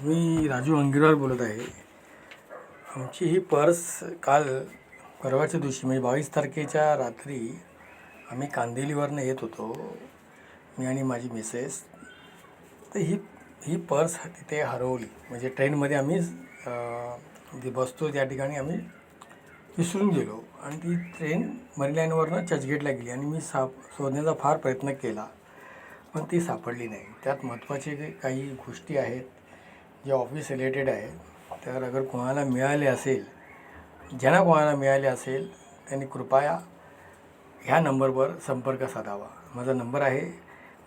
मी राजू अंगिरवाल बोलत आहे. आमची ही पर्स परवाच्या दिवशी म्हणजे 22 तारखेच्या रात्री आम्ही कांदिवलीवरनं येत होतो, मी आणि माझी मिसेस. तर ही ही पर्स तिथे हरवली. म्हणजे ट्रेनमध्ये आम्ही जे बसतो त्या ठिकाणी आम्ही विसरून गेलो आणि ती ट्रेन मरीन लाईनवरनं चर्चगेटला गेली आणि मी शोधण्याचा फार प्रयत्न केला, पण ती सापडली नाही. त्यात महत्त्वाचे काही गोष्टी आहेत जे ऑफिस रिलेटेड आहे. तर अगर कोणाला मिळाले असेल, ज्यांना कोणाला मिळाले असेल त्यांनी कृपया ह्या नंबरवर संपर्क साधावा. माझा नंबर आहे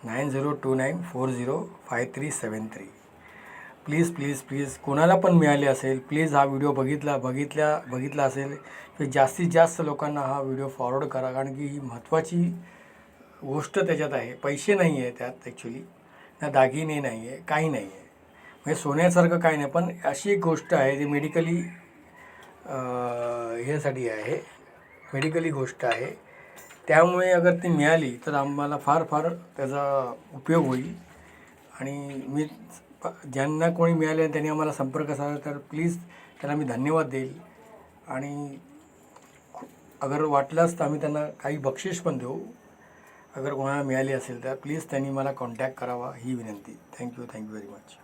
9029405373. प्लीज प्लीज प्लीज कोणाला पण मिळाले असेल, प्लीज हा व्हिडिओ बघितला असेल तर जास्तीत जास्त लोकांना हा व्हिडिओ फॉरवर्ड करा. कारण की ही महत्त्वाची गोष्ट त्याच्यात आहे. पैसे नाही आहे त्यात, ॲक्च्युली ना दागिने नाही आहे, काही नाही आहे, म्हणजे सोन्यासारखं काही नाही. पण अशी एक गोष्ट आहे जी ह्यासाठी आहे, मेडिकली गोष्ट आहे. त्यामुळे अगर ती मिळाली तर आम्हाला फार फार त्याचा उपयोग होईल. आणि मी ज्यांना कोणी मिळाले त्यांनी आम्हाला संपर्क साधला तर प्लीज त्यांना मी धन्यवाद देईल. आणि अगर वाटलंच तर आम्ही त्यांना काही बक्षीस पण देऊ. अगर कोणाला मिळाली असेल तर प्लीज त्यांनी मला कॉन्टॅक्ट करावा ही विनंती. Thank you very much.